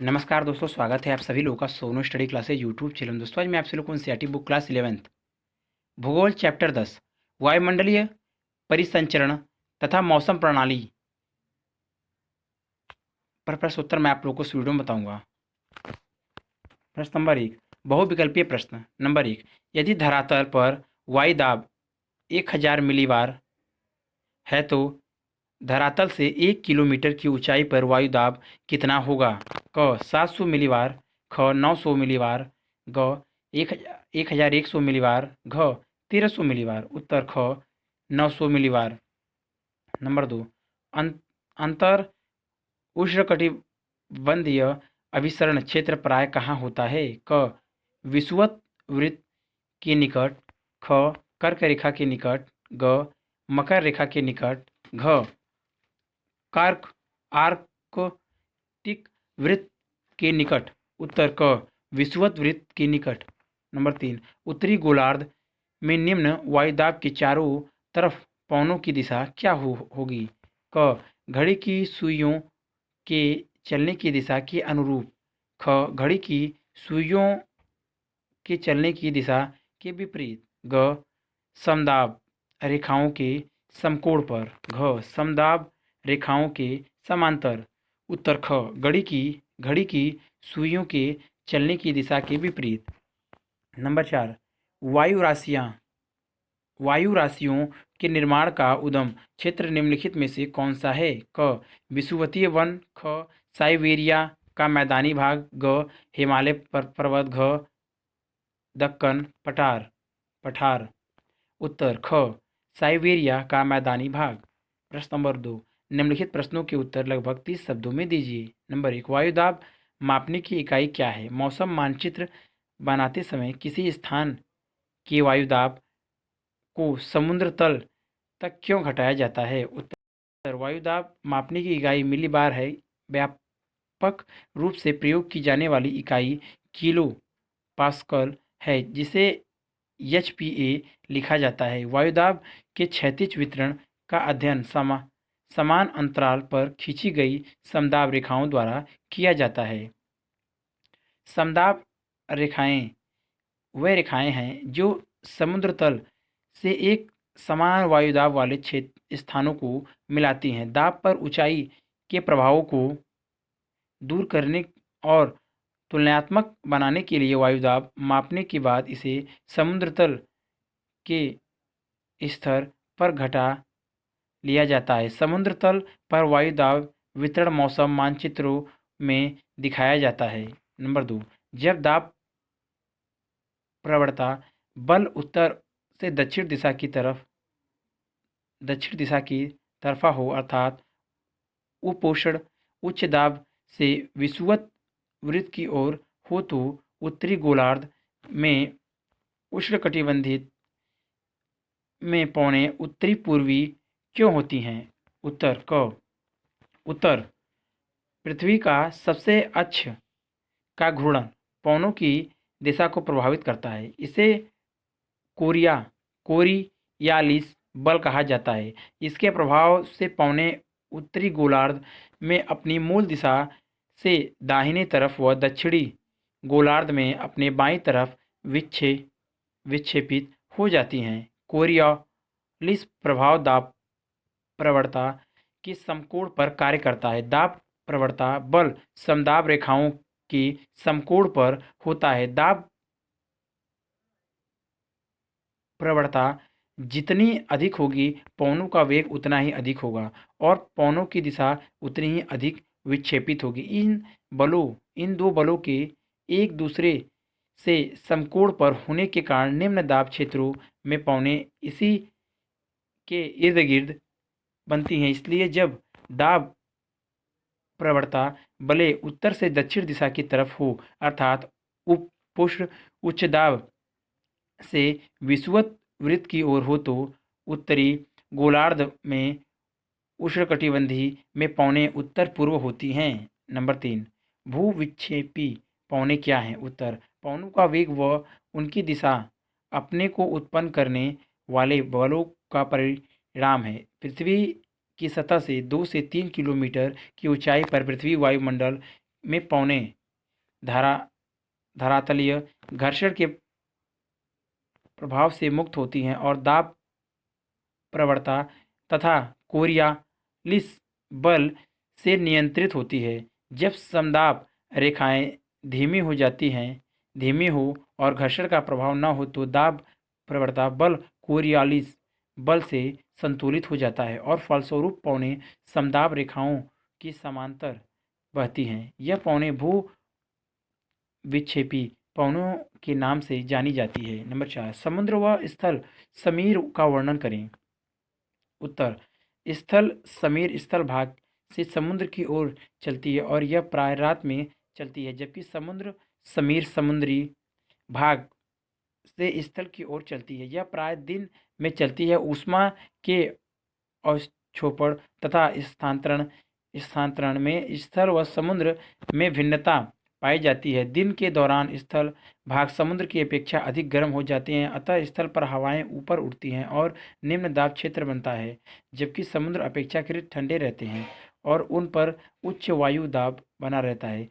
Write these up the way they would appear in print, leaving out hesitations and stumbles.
नमस्कार दोस्तों, स्वागत है आप सभी लोगों का Sonu study classes YouTube channel में। दोस्तों आज मैं आप सभी लोगों को एनसीईआरटी बुक क्लास 11th भूगोल चैप्टर 10 वायुमंडलीय परिसंचरण तथा मौसम प्रणाली पर प्रश्न उत्तर मैं आप लोगों को इस वीडियो में बताऊंगा। प्रश्न नंबर 1, बहुविकल्पीय प्रश्न नंबर 1, यदि धरातल पर वायुदाब 1000 मिलीबार है तो धरातल से 1 किलोमीटर की ऊंचाई पर वायुदाब कितना होगा? क 700 मिलीबार, ख 900 मिलीबार, ग 1100 मिलीबार, घ 1300 मिलीबार। उत्तर ख 900 मिलीबार। नंबर 2, अंतर उष्णकटिबंधीय अभिसरण क्षेत्र प्राय कहाँ होता है? क विषुवत वृत्त के निकट, ख कर्क रेखा के निकट, ग मकर रेखा के निकट, घ कार्क आर्कटिक वृत्त के निकट। उत्तर क विषुवत वृत्त के निकट। नंबर 3, उत्तरी गोलार्ध में निम्न वायुदाब के चारों तरफ पवनों की दिशा क्या होगी? क घड़ी की सुइयों के चलने की दिशा के अनुरूप, ख घड़ी की सुइयों के चलने की दिशा के विपरीत, ग समदाब रेखाओं के समकोण पर, घ समदाब रेखाओं के समांतर। उत्तर ख घड़ी की सुइयों के चलने की दिशा के विपरीत। नंबर 4, वायु राशियों के निर्माण का उद्गम क्षेत्र निम्नलिखित में से कौन सा है? क विषुवतीय वन, ख साइबेरिया का मैदानी भाग, ग हिमालय पर्वत, घ दक्कन पठार। उत्तर ख साइबेरिया का मैदानी भाग। प्रश्न नंबर 2, निम्नलिखित प्रश्नों के उत्तर लगभग 30 शब्दों में दीजिए। नंबर 1, वायुदाब मापने की इकाई क्या है? मौसम मानचित्र बनाते समय किसी स्थान के वायुदाब को समुद्र तल तक क्यों घटाया जाता है? उत्तर वायुदाब मापने की इकाई मिलीबार है। व्यापक रूप से प्रयोग की जाने वाली इकाई किलो पास्कल है, जिसे एचपीए लिखा जाता है। वायुदाब के क्षैतिज वितरण का अध्ययन समान अंतराल पर खींची गई समदाब रेखाओं द्वारा किया जाता है। समदाब रेखाएं वे रेखाएं हैं जो समुद्र तल से एक समान वायुदाब वाले क्षेत्र स्थानों को मिलाती हैं। दाब पर ऊंचाई के प्रभावों को दूर करने और तुलनात्मक बनाने के लिए वायुदाब मापने के बाद इसे समुद्र तल के स्तर पर घटा लिया जाता है। समुद्र तल पर वायुदाब वितरण मौसम मानचित्रों में दिखाया जाता है। नंबर 2, जब दाब प्रवणता बल उत्तर से दक्षिण दिशा की तरफा हो, अर्थात उपोषण उच्च दाब से विषुवत वृत्त की ओर हो, तो उत्तरी गोलार्ध में उष्णकटिबंधीय में पौने उत्तरी पूर्वी क्यों होती हैं? उत्तर पृथ्वी का सबसे अक्ष का घूर्णन पवनों की दिशा को प्रभावित करता है। इसे कोरियालिस बल कहा जाता है। इसके प्रभाव से पवने उत्तरी गोलार्ध में अपनी मूल दिशा से दाहिने तरफ व दक्षिणी गोलार्ध में अपने बाईं तरफ विक्षेपित हो जाती हैं। कोरियालिस प्रभाव दाब प्रवणता के समकोण पर कार्य करता है। दाब प्रवणता बल समदाब रेखाओं के समकोण पर होता है। दाब प्रवणता जितनी अधिक होगी, पवनों का वेग उतना ही अधिक होगा और पवनों की दिशा उतनी ही अधिक विक्षेपित होगी। इन दो बलों के एक दूसरे से समकोण पर होने के कारण निम्न दाब क्षेत्रों में पवनें इसी के इर्द गिर्द बनती हैं। इसलिए जब दाब प्रवणता बले उत्तर से दक्षिण दिशा की तरफ हो, अर्थात उपोष्ण उच्च दाब से विषुवत वृत्त की ओर हो, तो उत्तरी गोलार्ध में उष्णकटिबंधीय में पवनें उत्तर पूर्व होती हैं। नंबर 3, भूविक्षेपी पवनें क्या हैं? उत्तर पवनों का वेग व उनकी दिशा अपने को उत्पन्न करने वाले बलों का परिणाम है। पृथ्वी की सतह से 2 से 3 किलोमीटर की ऊंचाई पर पृथ्वी वायुमंडल में पौने धारा धरातलीय घर्षण के प्रभाव से मुक्त होती हैं और दाब प्रवणता तथा कोरियालिस बल से नियंत्रित होती है। जब समदाब रेखाएं धीमी हो और घर्षण का प्रभाव न हो तो दाब प्रवणता बल कोरियालिस बल से संतुलित हो जाता है और फलस्वरूप पौने समदाब रेखाओं की समांतर बहती हैं। यह पौने भू विक्षेपी पवनों के नाम से जानी जाती है। नंबर 4, समुद्र व स्थल समीर का वर्णन करें। उत्तर, स्थल समीर स्थल भाग से समुद्र की ओर चलती है और यह प्राय रात में चलती है, जबकि समुद्र समीर समुद्री भाग से स्थल की ओर चलती है। यह प्राय दिन में चलती है। ऊष्मा के अवक्षोपण तथा स्थानांतरण में स्थल व समुद्र में भिन्नता पाई जाती है। दिन के दौरान स्थल भाग समुद्र की अपेक्षा अधिक गर्म हो जाते हैं, अतः स्थल पर हवाएं ऊपर उठती हैं और निम्न दाब क्षेत्र बनता है, जबकि समुद्र अपेक्षाकृत ठंडे रहते हैं और उन पर उच्च वायु दाब बना रहता है।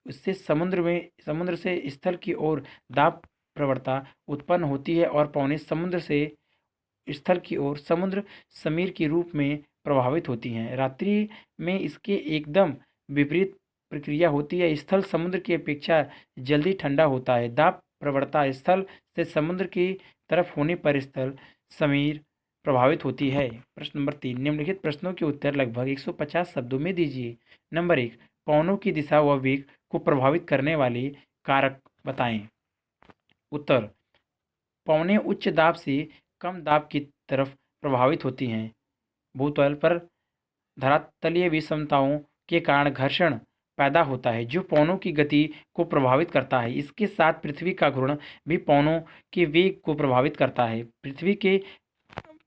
इससे समुद्र से स्थल की ओर दाब प्रवणता उत्पन्न होती है और पौने समुद्र से स्थल की ओर समुद्र समीर के रूप में प्रभावित होती हैं। रात्रि में इसके एकदम विपरीत प्रक्रिया होती है। स्थल समुद्र की अपेक्षा जल्दी ठंडा होता है। दाब प्रवणता स्थल से समुद्र की तरफ होने पर स्थल समीर प्रभावित होती है। प्रश्न नंबर 3, निम्नलिखित प्रश्नों के उत्तर लगभग 150 शब्दों में दीजिए। नंबर 1, पवनों की दिशा व वेग को प्रभावित करने वाले कारक बताएं। उत्तर, पवनें उच्च दाब से कम दाब की तरफ प्रभावित होती हैं। भूतल पर धरातलीय विषमताओं के कारण घर्षण पैदा होता है जो पवनों की गति को प्रभावित करता है। इसके साथ पृथ्वी का घूर्णन भी पवनों के वेग को प्रभावित करता है।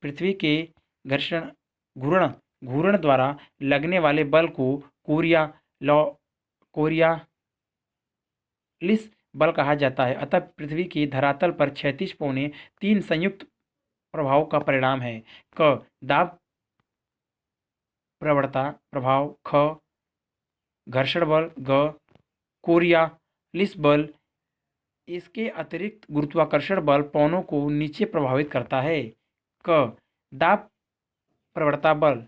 पृथ्वी के घर्षण घूर्णन घूर्णन द्वारा लगने वाले बल को कोरियालिस बल कहा जाता है। अतः पृथ्वी की धरातल पर क्षैतिज पौने 3 संयुक्त प्रभावों का परिणाम है। क, दाब प्रवणता प्रभाव। ख, घर्षण बल। ग, कोरियालिस बल। इसके अतिरिक्त गुरुत्वाकर्षण बल पवनों को नीचे प्रभावित करता है। क, दाब प्रवणता बल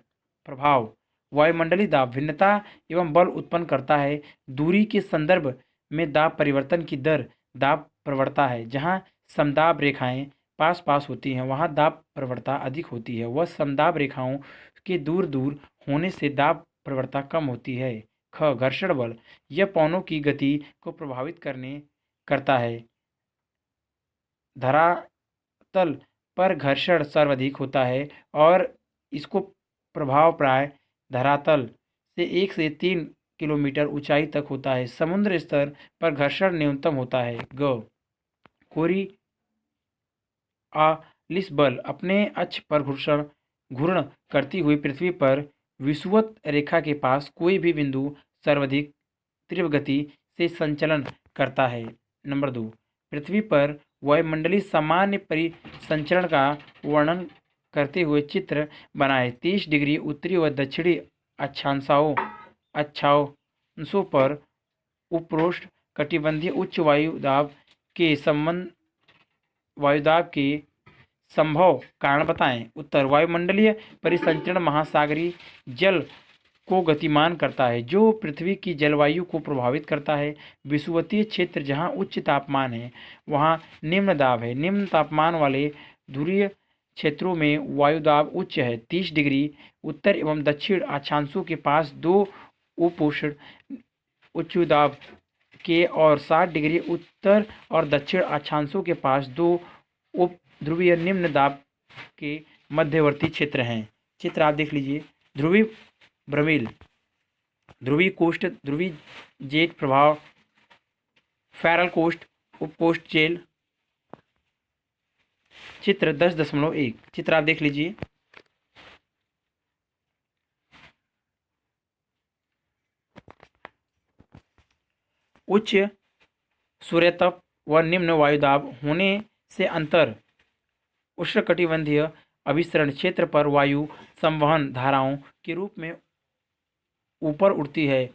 प्रभाव वायुमंडलीय दाब भिन्नता एवं बल उत्पन्न करता है। दूरी के संदर्भ में दाब परिवर्तन की दर दाब प्रवणता है। जहाँ समदाब रेखाएं पास पास होती हैं वहाँ दाब प्रवणता अधिक होती है। वह समदाब रेखाओं के दूर दूर होने से दाब प्रवणता कम होती है। ख, घर्षण बल। यह पवनों की गति को प्रभावित करता है। धरातल पर घर्षण सर्वाधिक होता है और इसको प्रभाव प्राय धरातल से 1 से 3 किलोमीटर ऊंचाई तक होता है। समुद्र स्तर पर घर्षण न्यूनतम होता है। ग, कोरियालिस बल अपने अक्ष पर घूर्ण करती हुई पृथ्वी पर विषुवत रेखा के पास कोई भी बिंदु सर्वाधिक तीव्र गति से संचलन करता है। नंबर 2, पृथ्वी पर वायुमंडलीय सामान्य परिसंचरण का वर्णन करते हुए चित्र बनाएं। 30 डिग्री उत्तरी व दक्षिणी अक्षांशों पर उपोष्ण कटिबंधीय उच्च वायुदाब के संभव कारण बताएं। उत्तर, वायुमंडलीय परिसंचरण महासागरीय जल को गतिमान करता है जो पृथ्वी की जलवायु को प्रभावित करता है। विषुवतीय क्षेत्र जहाँ उच्च तापमान है वहाँ निम्न दाब है। निम्न तापमान वाले ध्रुवीय क्षेत्रों में वायुदाब उच्च है। 30 डिग्री उत्तर एवं दक्षिण अक्षांशों के पास 2 उपोष्ण उच्च दाब के और 60 डिग्री उत्तर और दक्षिण अक्षांशों के पास 2 उप ध्रुवीय निम्न दाब के मध्यवर्ती क्षेत्र हैं। चित्र आप देख लीजिए। ध्रुवी भ्रमिल, ध्रुवी कोष्ठ, ध्रुवी जेट प्रभाव, फेरल कोष्ठ, उपकोष्ठ जेल। चित्र 10.1 चित्र आप देख लीजिए। उच्च सूर्यतप व निम्न वायुदाब होने से अंतर उष्णकटिबंधीय अभिसरण क्षेत्र पर वायु संवहन धाराओं के रूप में ऊपर उठती है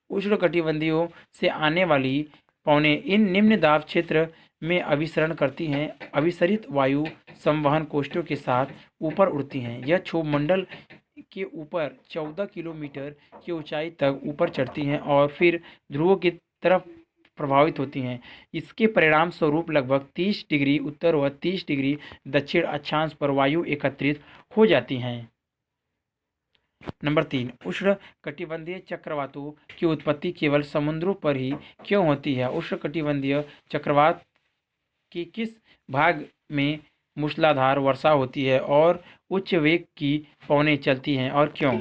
उष्णकटिबंधीयों से आने वाली पवनें इन निम्न दाब क्षेत्र में अभिसरण करती हैं। अभिसरित वायु संवहन कोष्ठों के साथ ऊपर उड़ती हैं। यह क्षोभ मंडल के ऊपर 14 किलोमीटर की ऊंचाई तक ऊपर चढ़ती हैं और फिर ध्रुवों की तरफ प्रभावित होती हैं। इसके परिणाम स्वरूप लगभग 30 डिग्री उत्तर व 30 डिग्री दक्षिण अक्षांश पर वायु एकत्रित हो जाती हैं। नंबर 3, उष्णकटिबंधीय चक्रवातों की उत्पत्ति केवल समुद्रों पर ही क्यों होती है? उष्णकटिबंधीय चक्रवात के किस भाग में मूसलाधार वर्षा होती है और उच्च वेग की पवनें चलती हैं और क्यों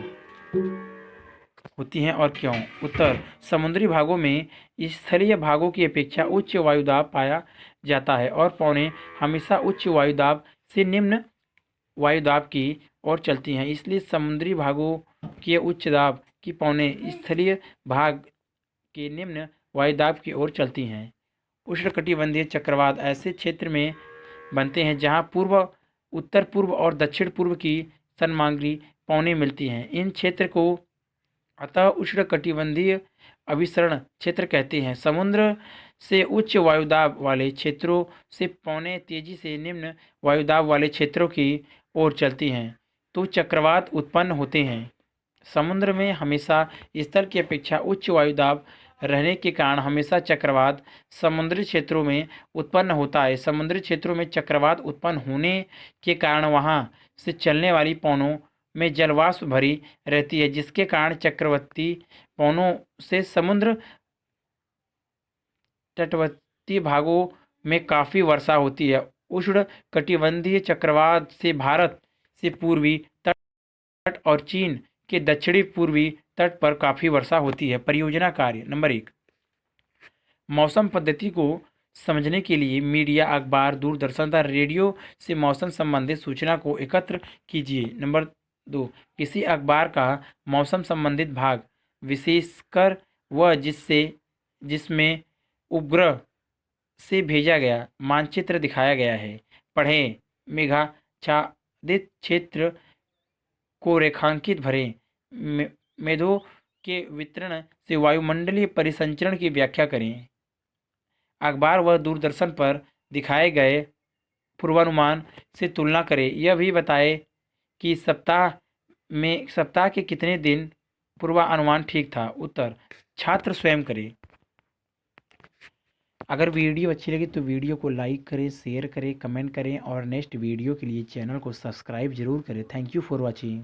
होती हैं और क्यों? उत्तर, समुद्री भागों में स्थलीय भागों की अपेक्षा उच्च वायुदाब पाया जाता है और पवनें हमेशा उच्च वायुदाब से निम्न वायुदाब की ओर चलती हैं। इसलिए समुद्री भागों के उच्च दाब की पवनें स्थलीय भाग के निम्न वायुदाब की ओर चलती हैं। उष्णकटिबंधीय चक्रवात ऐसे क्षेत्र में बनते हैं जहां पूर्व, उत्तर पूर्व और दक्षिण पूर्व की सन्मार्गी पवनें मिलती हैं। इन क्षेत्र को अतः उष्णकटिबंधीय अभिसरण क्षेत्र कहते हैं। समुद्र से उच्च वायुदाब वाले क्षेत्रों से पवनें तेजी से निम्न वायुदाब वाले क्षेत्रों की ओर चलती हैं तो चक्रवात उत्पन्न होते हैं। समुद्र में हमेशा स्थल की अपेक्षा उच्च वायुदाब रहने के कारण हमेशा चक्रवात समुद्री क्षेत्रों में उत्पन्न होता है। समुद्री क्षेत्रों में चक्रवात उत्पन्न होने के कारण वहां से चलने वाली पवनों में जलवाष्प भरी रहती है, जिसके कारण चक्रवर्ती पवनों से समुद्र तटवर्ती भागों में काफ़ी वर्षा होती है। उष्णकटिबंधीय चक्रवात से भारत से पूर्वी तट और चीन के दक्षिणी पूर्वी तट पर काफ़ी वर्षा होती है। परियोजना कार्य नंबर 1, मौसम पद्धति को समझने के लिए मीडिया, अखबार, दूरदर्शन तथा रेडियो से मौसम संबंधित सूचना को एकत्र कीजिए। नंबर 2, किसी अखबार का मौसम संबंधित भाग, विशेषकर वह जिसमें उपग्रह से भेजा गया मानचित्र दिखाया गया है, पढ़ें। मेघाच्छादित क्षेत्र को रेखांकित भरें। मेघों के वितरण से वायुमंडलीय परिसंचरण की व्याख्या करें। अखबार व दूरदर्शन पर दिखाए गए पूर्वानुमान से तुलना करें। यह भी बताएं कि सप्ताह के कितने दिन पूर्वानुमान ठीक था। उत्तर, छात्र स्वयं करें। अगर वीडियो अच्छी लगी तो वीडियो को लाइक करें, शेयर करें, कमेंट करें और नेक्स्ट वीडियो के लिए चैनल को सब्सक्राइब जरूर करें। Thank you for watching.